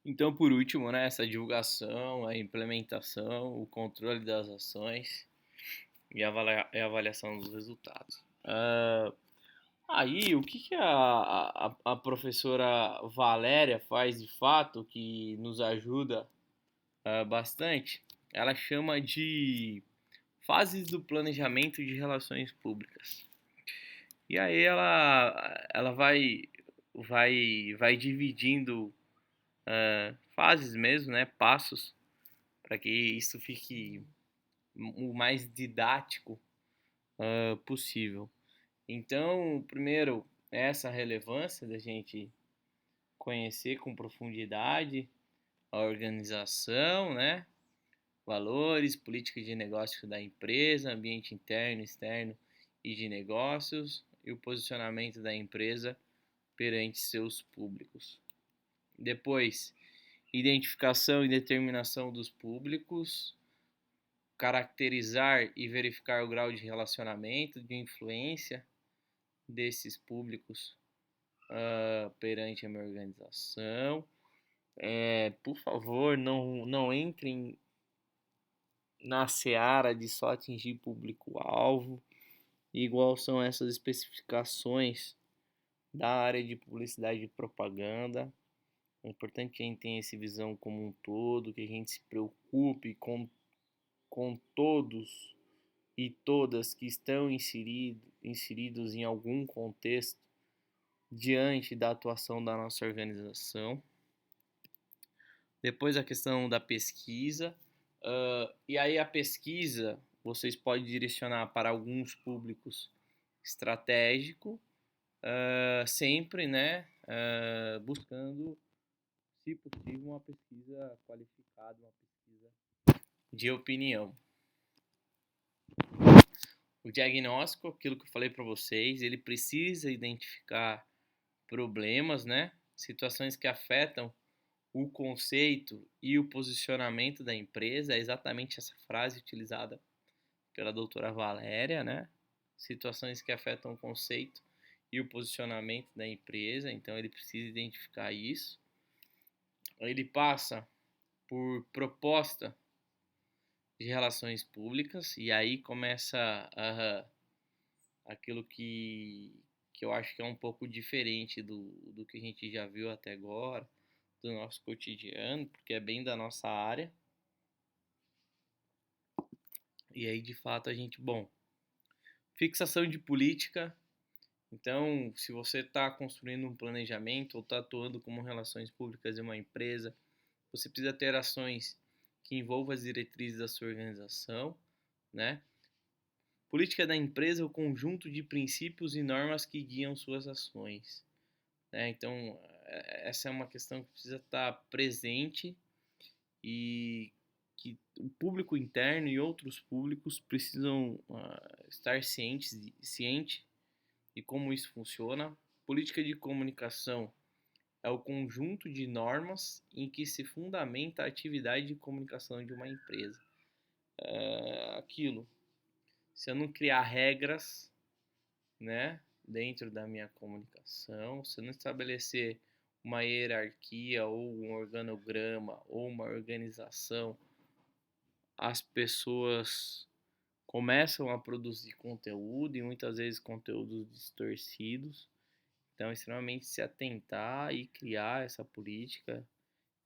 Então, por último, né, essa divulgação, a implementação, o controle das ações e a avaliação dos resultados. Aí, o que a professora Valéria faz de fato que nos ajuda bastante? Ela chama de fases do planejamento de relações públicas. E aí ela vai dividindo fases mesmo, né, passos, para que isso fique o mais didático possível. Então, primeiro, essa relevância da gente conhecer com profundidade a organização, né? Valores, política de negócio da empresa, ambiente interno, externo e de negócios e o posicionamento da empresa perante seus públicos. Depois, identificação e determinação dos públicos, caracterizar e verificar o grau de relacionamento, de influência desses públicos perante a minha organização. Por favor, não entrem na seara de só atingir público-alvo, igual são essas especificações da área de publicidade e propaganda. É importante que a gente tenha essa visão como um todo, que a gente se preocupe com todos e todas que estão inseridos em algum contexto diante da atuação da nossa organização. Depois a questão da pesquisa. E aí a pesquisa vocês podem direcionar para alguns públicos estratégico, sempre, né, buscando, se possível, uma pesquisa qualificada, uma pesquisa de opinião. O diagnóstico, aquilo que eu falei para vocês, ele precisa identificar problemas, né, situações que afetam o conceito e o posicionamento da empresa. É exatamente essa frase utilizada pela doutora Valéria, né? Situações que afetam o conceito e o posicionamento da empresa, então ele precisa identificar isso. Ele passa por proposta de relações públicas, e aí começa aquilo que eu acho que é um pouco diferente do que a gente já viu até agora, do nosso cotidiano, porque é bem da nossa área. E aí, de fato, a gente, bom, fixação de política. Então, se você está construindo um planejamento ou está atuando como relações públicas em uma empresa, você precisa ter ações que envolvam as diretrizes da sua organização, né? Política da empresa é o conjunto de princípios e normas que guiam suas ações, né? Então, essa é uma questão que precisa estar presente e que o público interno e outros públicos precisam estar ciente de como isso funciona. Política de comunicação é o conjunto de normas em que se fundamenta a atividade de comunicação de uma empresa. Aquilo, se eu não criar regras, né, dentro da minha comunicação, se eu não estabelecer uma hierarquia ou um organograma ou uma organização, as pessoas começam a produzir conteúdo e muitas vezes conteúdos distorcidos. Então, é extremamente se atentar e criar essa política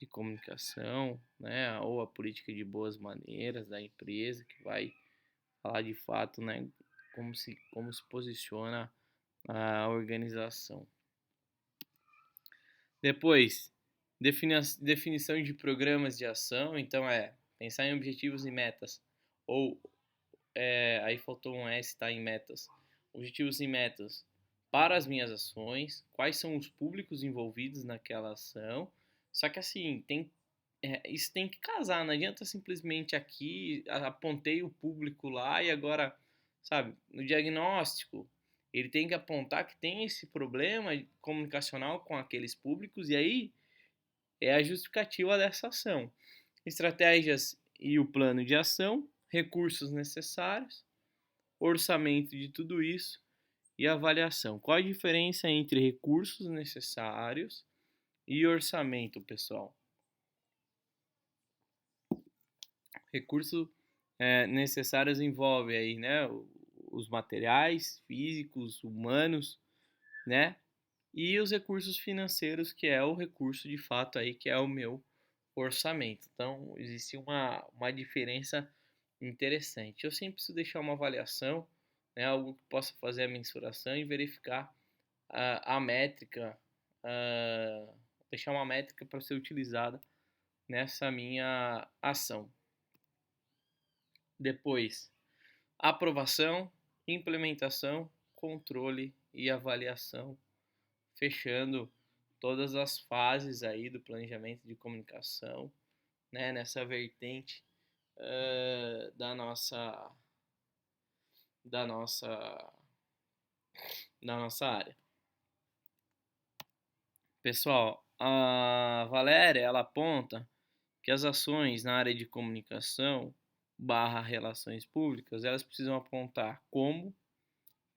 de comunicação, né, ou a política de boas maneiras da empresa, que vai falar de fato, né, como se posiciona a organização. Depois, definição de programas de ação. Então, pensar em objetivos e metas, ou aí faltou um S, tá, em metas. Objetivos e metas para as minhas ações, quais são os públicos envolvidos naquela ação. Só que assim, isso tem que casar, não adianta simplesmente aqui apontei o público lá e agora, sabe, no diagnóstico, ele tem que apontar que tem esse problema comunicacional com aqueles públicos e aí é a justificativa dessa ação. Estratégias e o plano de ação, recursos necessários, orçamento de tudo isso e avaliação. Qual a diferença entre recursos necessários e orçamento, pessoal? Recursos necessários envolve aí, né, os materiais físicos, humanos, né, e os recursos financeiros, que é o recurso de fato aí, que é o meu orçamento. Então, existe uma diferença interessante. Eu sempre preciso deixar uma avaliação, né, algo que possa fazer a mensuração e verificar a métrica, uh, deixar uma métrica para ser utilizada nessa minha ação. Depois, aprovação, implementação, controle e avaliação, fechando todas as fases aí do planejamento de comunicação, né, nessa vertente da da nossa da nossa área. Pessoal, a Valéria ela aponta que as ações na área de comunicação barra relações públicas elas precisam apontar como,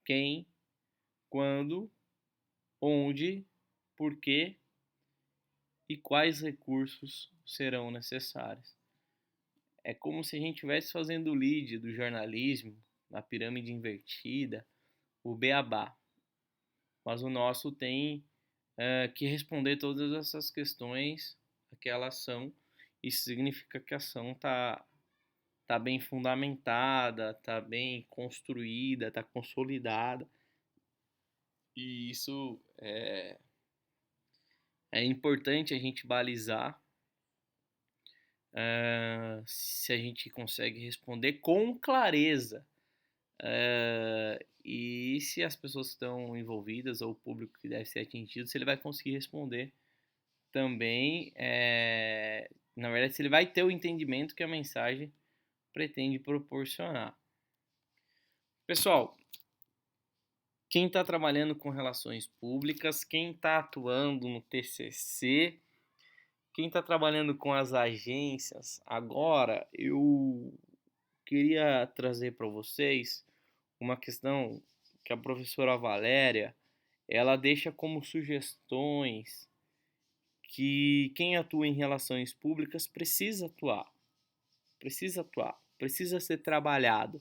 quem, quando, onde, por quê e quais recursos serão necessários. É como se a gente estivesse fazendo o lead do jornalismo, na pirâmide invertida, o beabá. Mas o nosso tem que responder todas essas questões, aquela ação. Isso significa que a ação tá bem fundamentada, está bem construída, está consolidada. E isso é importante a gente balizar se a gente consegue responder com clareza. E se as pessoas que estão envolvidas ou o público que deve ser atingido, se ele vai conseguir responder também, na verdade, se ele vai ter o entendimento que a mensagem pretende proporcionar. Pessoal, quem está trabalhando com relações públicas, quem está atuando no TCC, quem está trabalhando com as agências, agora eu queria trazer para vocês uma questão que a professora Valéria ela deixa como sugestões que quem atua em relações públicas precisa atuar, precisa ser trabalhado.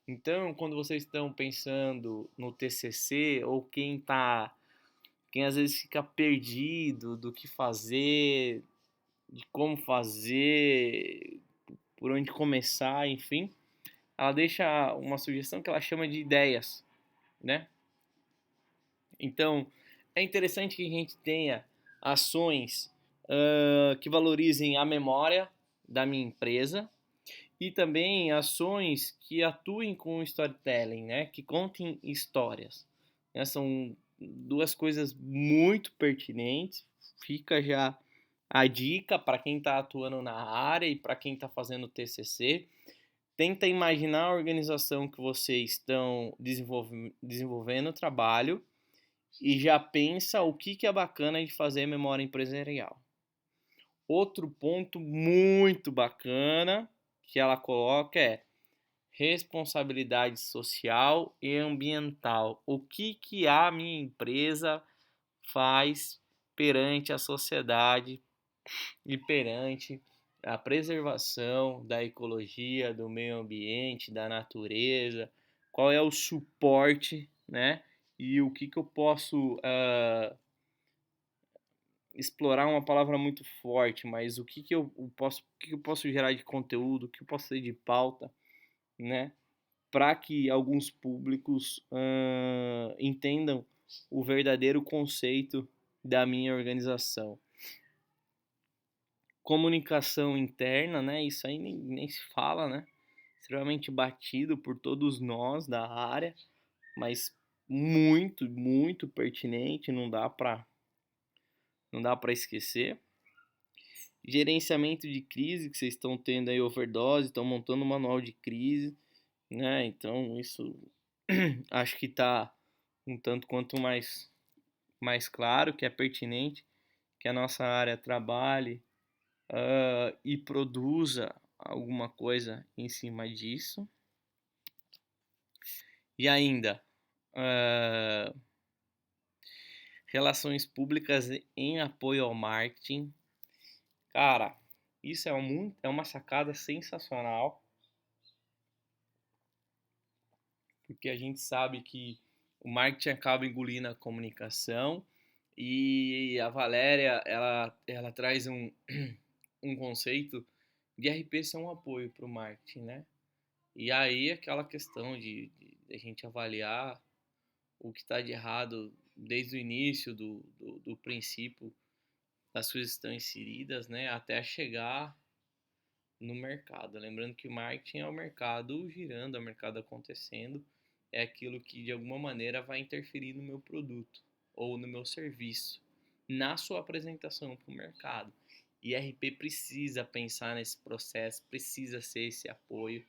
Então, quando vocês estão pensando no TCC ou quem às vezes fica perdido do que fazer, de como fazer, por onde começar, enfim, ela deixa uma sugestão que ela chama de ideias, né? Então, é interessante que a gente tenha ações que valorizem a memória da minha empresa e também ações que atuem com storytelling, né? Que contem histórias. Né? São duas coisas muito pertinentes. Fica já a dica para quem está atuando na área e para quem está fazendo TCC. Tenta imaginar a organização que vocês estão desenvolvendo o trabalho e já pensa o que é bacana de fazer memória empresarial. Outro ponto muito bacana que ela coloca é responsabilidade social e ambiental. O que a minha empresa faz perante a sociedade e perante a preservação da ecologia, do meio ambiente, da natureza, qual é o suporte, né? E o que eu posso explorar uma palavra muito forte, mas o que eu posso gerar de conteúdo, o que eu posso ter de pauta, né? Para que alguns públicos entendam o verdadeiro conceito da minha organização. Comunicação interna, né? Isso aí nem se fala, né? Extremamente batido por todos nós da área, mas muito pertinente, não dá para esquecer. Gerenciamento de crise, que vocês estão tendo aí overdose, estão montando um manual de crise, né? Então isso acho que está um tanto quanto mais claro, que é pertinente, que a nossa área trabalhe e produza alguma coisa em cima disso. E ainda, relações públicas em apoio ao marketing. Cara, Isso é uma sacada sensacional, porque a gente sabe que o marketing acaba engolindo a comunicação e a Valéria, ela traz um conceito de RP ser um apoio para o marketing, né? E aí aquela questão de a gente avaliar o que está de errado desde o início do princípio das coisas que estão inseridas, né, até chegar no mercado. Lembrando que o marketing é o mercado girando, é o mercado acontecendo, é aquilo que de alguma maneira vai interferir no meu produto ou no meu serviço, na sua apresentação para o mercado. E RP precisa pensar nesse processo, precisa ser esse apoio,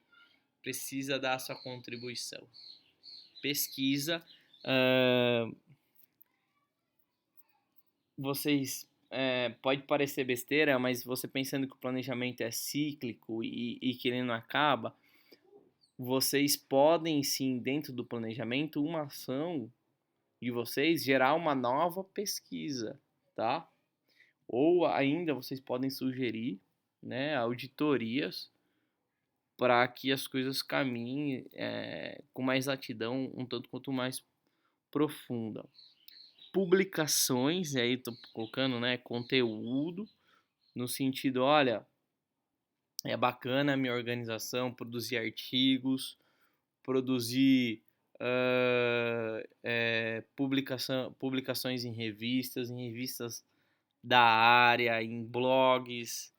precisa dar a sua contribuição. Pesquisa, uh, vocês pode parecer besteira, mas você pensando que o planejamento é cíclico e que ele não acaba, vocês podem sim, dentro do planejamento, uma ação de vocês gerar uma nova pesquisa, tá? Ou ainda vocês podem sugerir, né, auditorias para que as coisas caminhem com mais exatidão, um tanto quanto mais profunda. Publicações, e aí tô colocando, né, conteúdo, no sentido, olha, é bacana a minha organização, produzir artigos, produzir publicações em revistas da área, em blogs,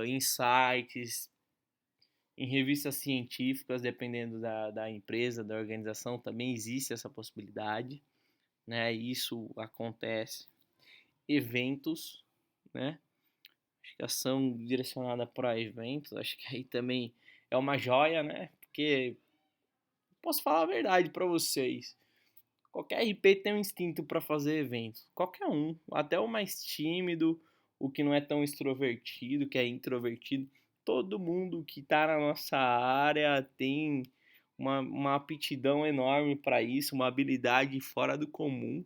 em sites, em revistas científicas, dependendo da empresa, da organização, também existe essa possibilidade, né? Isso acontece. Eventos, né? Acho que ação direcionada para eventos, acho que aí também é uma joia, né? Porque posso falar a verdade para vocês. Qualquer RP tem um instinto para fazer eventos. Qualquer um, até o mais tímido, o que não é tão extrovertido, que é introvertido, todo mundo que está na nossa área tem uma aptidão enorme para isso, uma habilidade fora do comum.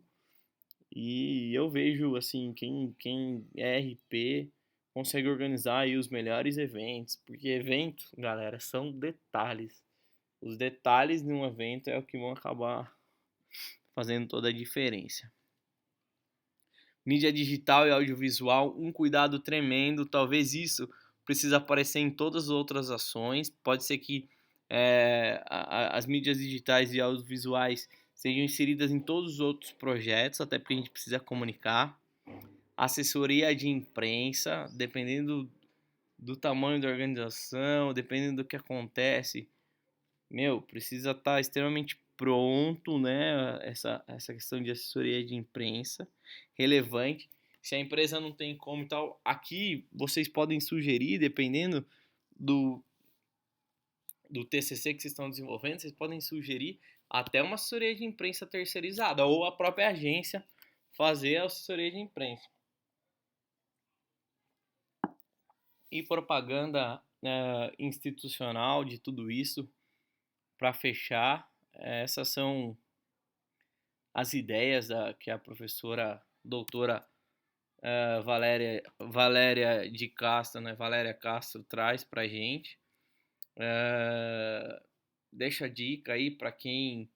E eu vejo assim, quem é RP consegue organizar aí os melhores eventos, porque evento, galera, são detalhes. Os detalhes de um evento é o que vão acabar fazendo toda a diferença. Mídia digital e audiovisual, um cuidado tremendo. Talvez isso precise aparecer em todas as outras ações. Pode ser que as mídias digitais e audiovisuais sejam inseridas em todos os outros projetos, até porque a gente precisa comunicar. Assessoria de imprensa, dependendo do tamanho da organização, dependendo do que acontece, precisa estar extremamente pronto, né? Essa questão de assessoria de imprensa, relevante. Se a empresa não tem como e tal, aqui vocês podem sugerir, dependendo do, do TCC que vocês estão desenvolvendo, vocês podem sugerir até uma assessoria de imprensa terceirizada, ou a própria agência fazer a assessoria de imprensa. E propaganda institucional de tudo isso, para fechar, essas são as ideias que a professora doutora Valéria de Castro, né, Valéria Castro traz para a gente. Deixa a dica aí para quem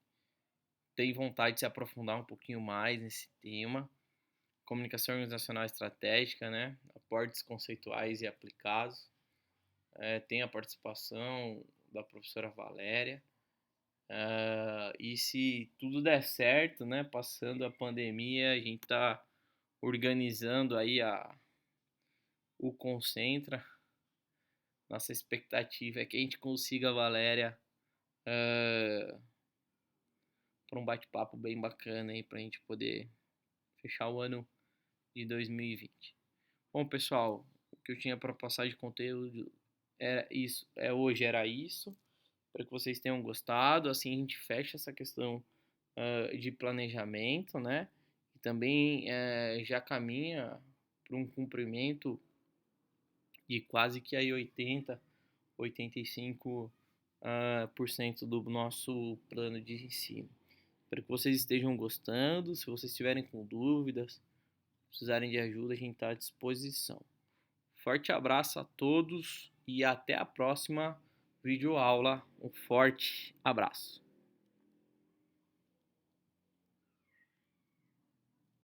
tem vontade de se aprofundar um pouquinho mais nesse tema. Comunicação organizacional estratégica, né, aportes conceituais e aplicados. Tem a participação da professora Valéria. E se tudo der certo, né, passando a pandemia, a gente tá organizando aí o Concentra. Nossa expectativa é que a gente consiga a Valéria para um bate-papo bem bacana aí pra gente poder fechar o ano de 2020. Bom, pessoal, o que eu tinha para passar de conteúdo hoje era isso. Espero que vocês tenham gostado. Assim a gente fecha essa questão de planejamento, né? E também já caminha para um cumprimento de quase que aí 85% do nosso plano de ensino. Espero que vocês estejam gostando. Se vocês estiverem com dúvidas, precisarem de ajuda, a gente está à disposição. Forte abraço a todos e até a próxima videoaula. Um forte abraço.